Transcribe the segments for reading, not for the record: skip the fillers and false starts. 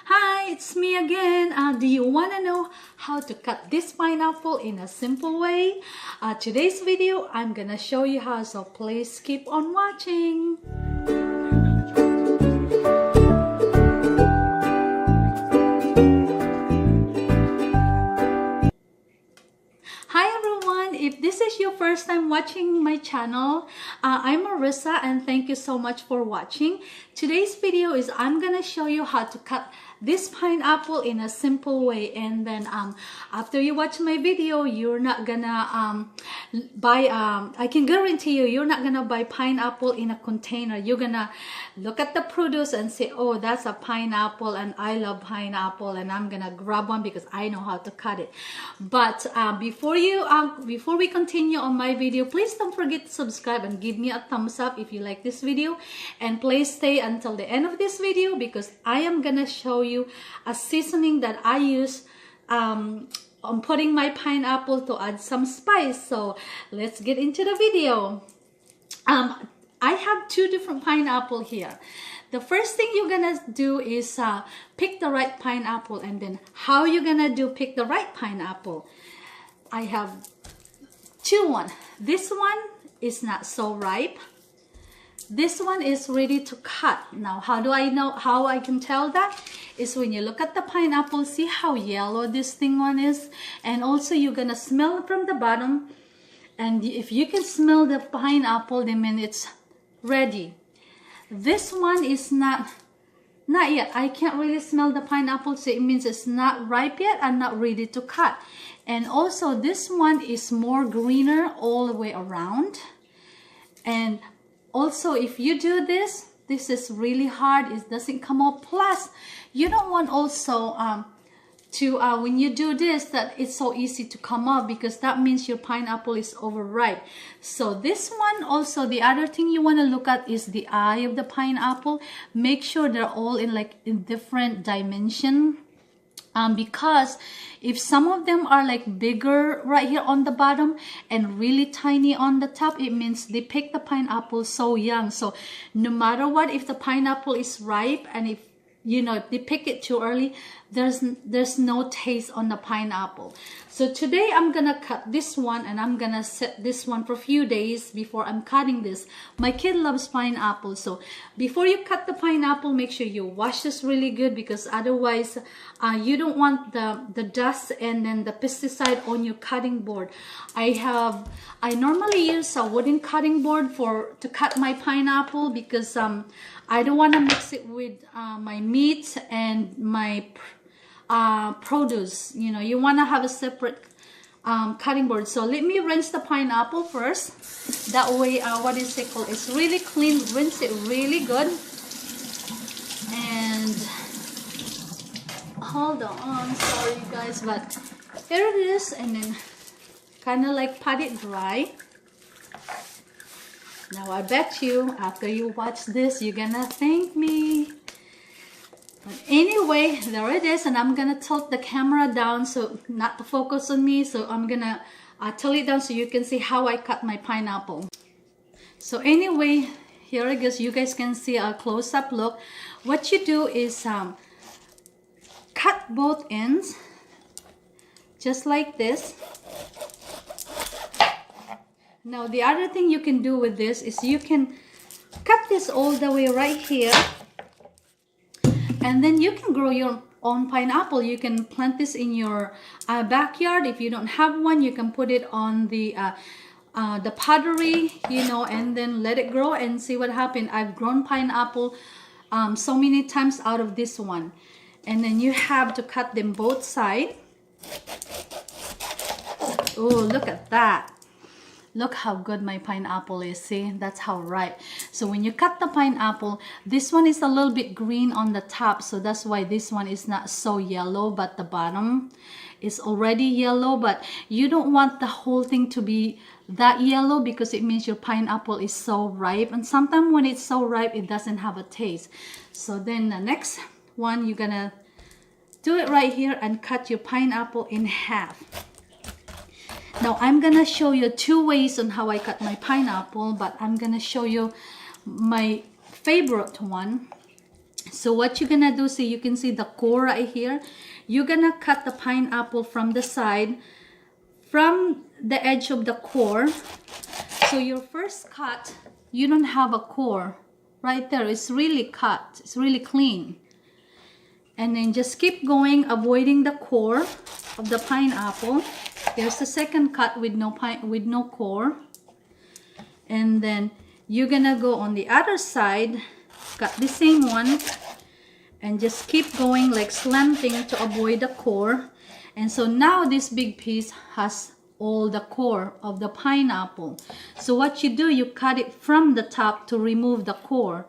Hi, it's me again. Do you want to know how to cut this pineapple in a simple way? Today's video, I'm gonna show you how, so please keep on watching. Hi everyone, if this is your first time watching my channel, I'm Marissa and thank you so much for watching. Today's video is I'm gonna show you how to cut this pineapple in a simple way, and then after you watch my video, you're not gonna buy I can guarantee you're not gonna buy pineapple in a container. You're gonna look at the produce and say, oh, that's a pineapple and I love pineapple and I'm gonna grab one because I know how to cut it. But before we continue on my video, please don't forget to subscribe and give me a thumbs up if you like this video, and please stay until the end of this video because I am gonna show you a seasoning that I use on putting my pineapple to add some spice. So let's get into the video. I have two different pineapple here. The first thing you're gonna do is pick the right pineapple, and then how you're gonna do pick the right pineapple. I have one. This one is not so ripe. This one is ready to cut. Now, how do I know, how I can tell that? Is when you look at the pineapple, see how yellow this thing one is? And also you're gonna smell from the bottom. And if you can smell the pineapple, then mean it's ready. This one is not yet. I can't really smell the pineapple, so it means it's not ripe yet and not ready to cut. And also this one is more greener all the way around. And also if you do this is really hard. It doesn't come out. Plus you don't want also when you do this that it's so easy to come out, because that means your pineapple is overripe. So this one also, the other thing you want to look at is the eye of the pineapple. Make sure they're all in different dimension, because if some of them are like bigger right here on the bottom and really tiny on the top, it means they pick the pineapple so young. So no matter what, if the pineapple is ripe and if they pick it too early, there's no taste on the pineapple. So today I'm gonna cut this one, and I'm gonna set this one for a few days before I'm cutting this. My kid loves pineapple, so before you cut the pineapple, make sure you wash this really good, because otherwise you don't want the dust and then the pesticide on your cutting board. I normally use a wooden cutting board to cut my pineapple, because I don't want to mix it with my meat and my produce. You want to have a separate cutting board. So let me rinse the pineapple first. That way, it's really clean. Rinse it really good. And hold on, sorry you guys, but here it is. And then kind of like pat it dry. Now I bet you after you watch this, you're gonna thank me. But anyway, there it is, and I'm gonna tilt the camera down so not to focus on me. So I'm gonna tilt it down so you can see how I cut my pineapple. So anyway, here it goes. You guys can see a close-up look. What you do is cut both ends just like this. Now the other thing you can do with this is you can cut this all the way right here, and then you can grow your own pineapple. You can plant this in your backyard. If you don't have one, you can put it on the pottery, and then let it grow and see what happens. I've grown pineapple so many times out of this one. And then you have to cut them both sides. Oh, look at that. Look how good my pineapple is. See, that's how ripe. So when you cut the pineapple, this one is a little bit green on the top, so that's why this one is not so yellow, but the bottom is already yellow. But you don't want the whole thing to be that yellow, because it means your pineapple is so ripe, and sometimes when it's so ripe it doesn't have a taste. So then the next one, you're gonna do it right here and cut your pineapple in half. Now I'm gonna show you two ways on how I cut my pineapple, but I'm gonna show you my favorite one. So what you're gonna do, see, you can see the core right here. You're gonna cut the pineapple from the side, from the edge of the core. So your first cut, you don't have a core right there. It's really cut, it's really clean. And then just keep going, avoiding the core of the pineapple. Here's the second cut with no core. And then you're gonna go on the other side, cut the same one, and just keep going like slanting to avoid the core. And so now this big piece has all the core of the pineapple. So what you do, you cut it from the top to remove the core.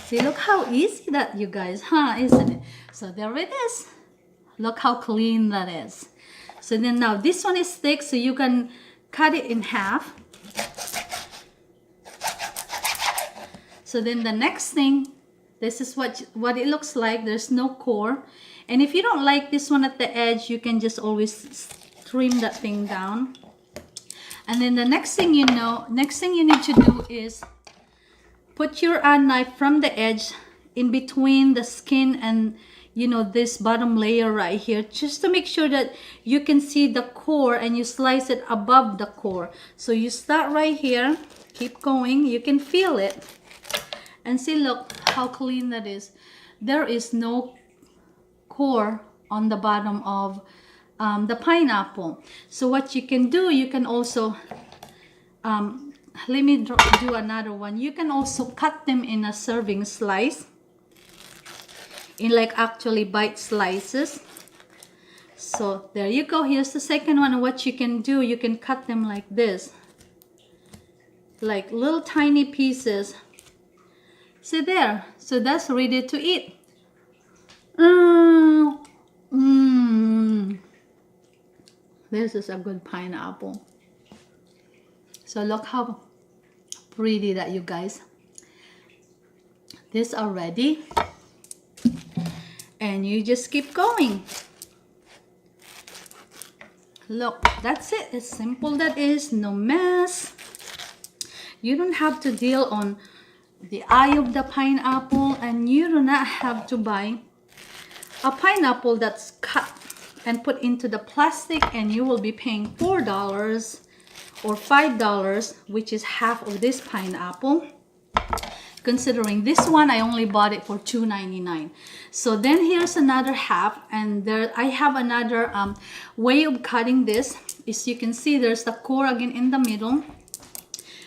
See, look how easy that, you guys, huh? Isn't it? So there it is. Look how clean that is. So then now this one is thick, so you can cut it in half. So then the next thing, this is what it looks like. There's no core. And if you don't like this one at the edge, you can just always trim that thing down. And then the next thing you need to do is put your knife from the edge in between the skin and, you know, this bottom layer right here, just to make sure that you can see the core, and you slice it above the core. So you start right here, keep going, you can feel it. And see, look how clean that is. There is no core on the bottom of the pineapple. So what you can do, you can also, let me do another one. You can also cut them in a serving slice, in like actually bite slices. So there you go. Here's the second one. And what you can do, you can cut them like this, like little tiny pieces. See there, so that's ready to eat. This is a good pineapple. So look how pretty that, you guys. These are ready. And you just keep going. Look, that's it. As simple that is, no mess. You don't have to deal on the eye of the pineapple, and you do not have to buy a pineapple that's cut and put into the plastic, and you will be paying $4 or $5, which is half of this pineapple. Considering this one, I only bought it for $2.99. So then here's another half, and there I have another way of cutting this. As you can see, there's the core again in the middle.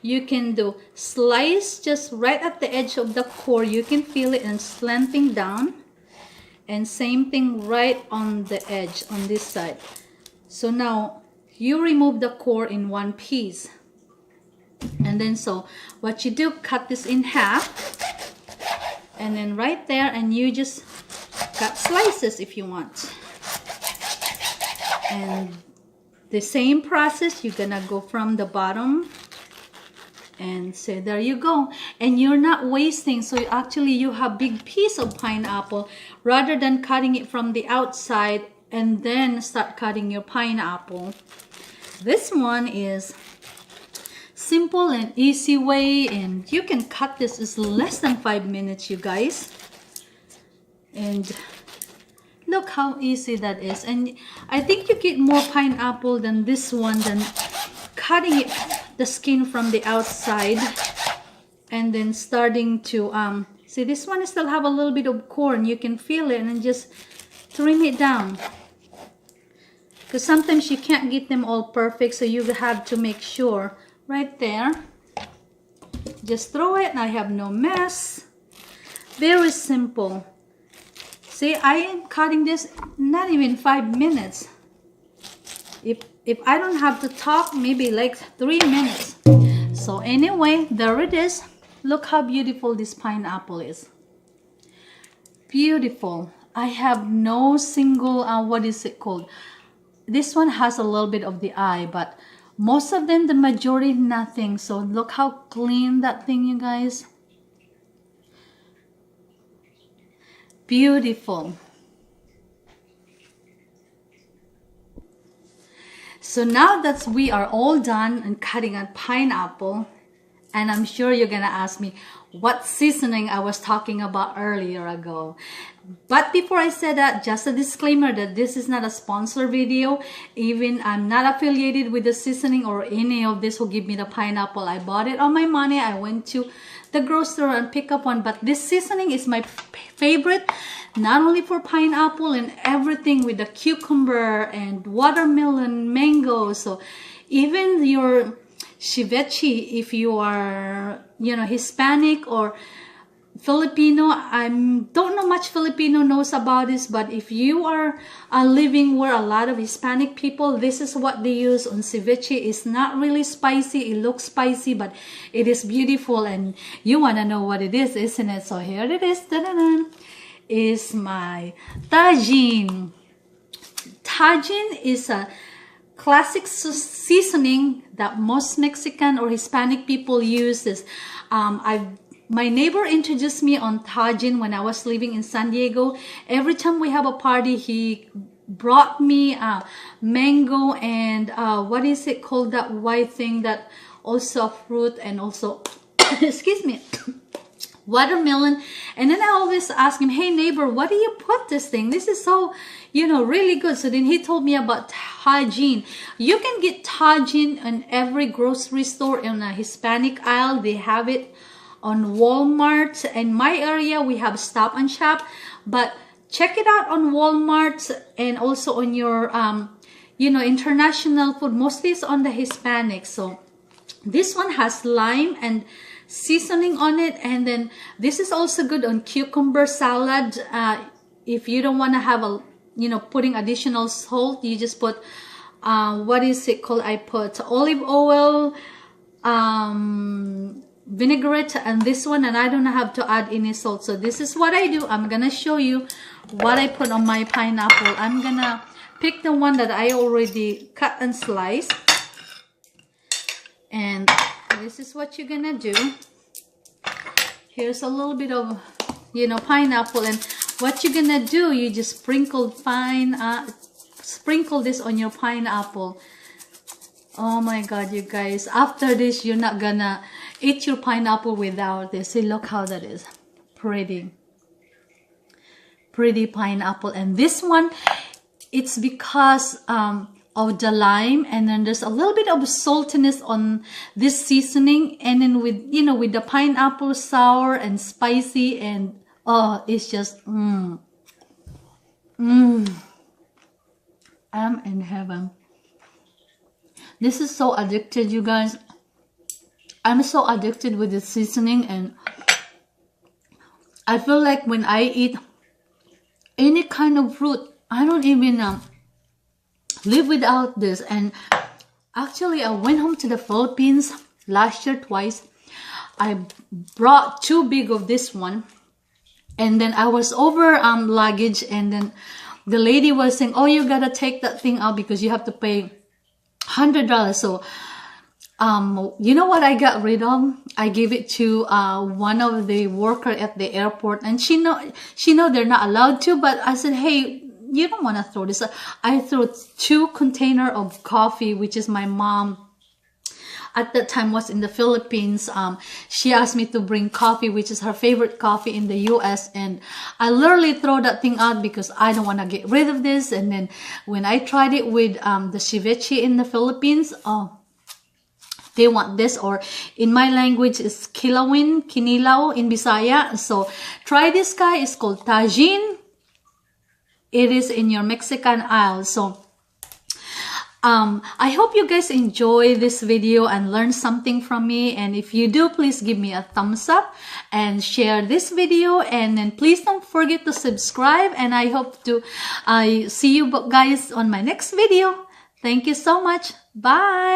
You can do slice just right at the edge of the core. You can feel it, and slanting down. And same thing right on the edge on this side. So now you remove the core in one piece. And then so what you do, cut this in half. And then right there, and you just cut slices if you want. And the same process, you're gonna go from the bottom. And so there you go, and you're not wasting. So actually you have big piece of pineapple, rather than cutting it from the outside and then start cutting your pineapple. This one is simple and easy way, and you can cut this is less than 5 minutes, you guys. And look how easy that is. And I think you get more pineapple than this one, than cutting it, the skin from the outside, and then starting to see, this one still have a little bit of core, and you can feel it, and then just trim it down, because sometimes you can't get them all perfect, so you have to make sure. Right there, just throw it, and I have no mess. Very simple. See, I am cutting this not even 5 minutes. If I don't have to talk, maybe like 3 minutes. So anyway, there it is. Look how beautiful this pineapple is. Beautiful. I have no single, what is it called? This one has a little bit of the eye, but most of them, the majority, nothing. So look how clean that thing, you guys. Beautiful. So now that we are all done and cutting a pineapple, And I'm sure you're gonna ask me what seasoning I was talking about earlier ago. But before I said that, just a disclaimer that this is not a sponsor video. Even I'm not affiliated with the seasoning or any of this who give me the pineapple. I bought it on my money. I went to the grocery store and pick up one. But this seasoning is my favorite, not only for pineapple and everything with the cucumber and watermelon, mango. So even your ceviche, if you are, you know, Hispanic or Filipino, I don't know much Filipino knows about this, but if you are living where a lot of Hispanic people, this is what they use on ceviche. It's not really spicy. It looks spicy, but it is beautiful, and you want to know what it is, isn't it? So here it is. Da-da-da. Is my tajin. Tajin is a classic seasoning that most Mexican or Hispanic people use. My neighbor introduced me on tajin when I was living in San Diego. Every time we have a party, he brought me mango and what is it called, that white thing that also a fruit, and also excuse me, watermelon. And then I always ask him, hey neighbor, what do you put this thing? This is so, you know, really good. So then he told me about tajin. You can get tajin in every grocery store. In a Hispanic aisle, they have it. On Walmart. In my area, we have Stop and Shop, but check it out on Walmart and also on your you know, international food. Mostly it's on the Hispanic. So this one has lime and seasoning on it, and then this is also good on cucumber salad. If you don't want to have a, you know, putting additional salt, you just put what is it called, I put olive oil, vinaigrette, and this one, and I don't have to add any salt. So this is what I do. I'm gonna show you what I put on my pineapple. I'm gonna pick the one that I already cut and sliced, and this is what you're gonna do. Here's a little bit of, you know, pineapple, and what you're gonna do, you just sprinkle this on your pineapple. Oh my god, you guys, after this you're not gonna eat your pineapple without this. See, look how that is pretty pineapple. And this one, it's because of the lime, and then there's a little bit of saltiness on this seasoning, and then with, you know, with the pineapple, sour and spicy, and oh, it's just I'm in heaven. This is so addicted, you guys. I'm so addicted with the seasoning, and I feel like when I eat any kind of fruit, I don't even live without this. And actually, I went home to the Philippines last year twice. I brought 2 big of this one, and then I was over luggage, and then the lady was saying, oh, you gotta take that thing out because you have to pay $100. So you know what I got rid of? I gave it to one of the worker at the airport, and she know they're not allowed to, but I said, hey, you don't want to throw this. I threw 2 containers of coffee, which is my mom at that time was in the Philippines. She asked me to bring coffee, which is her favorite coffee in the US, and I literally throw that thing out because I don't want to get rid of this. And then when I tried it with the ceviche in the Philippines, oh, they want this, or in my language is kinilaw in Bisaya. So try this guy. It's called tajin. It is in your Mexican aisle. So I hope you guys enjoy this video and learn something from me. And if you do, please give me a thumbs up and share this video. And then please don't forget to subscribe. And I hope to see you guys on my next video. Thank you so much. Bye.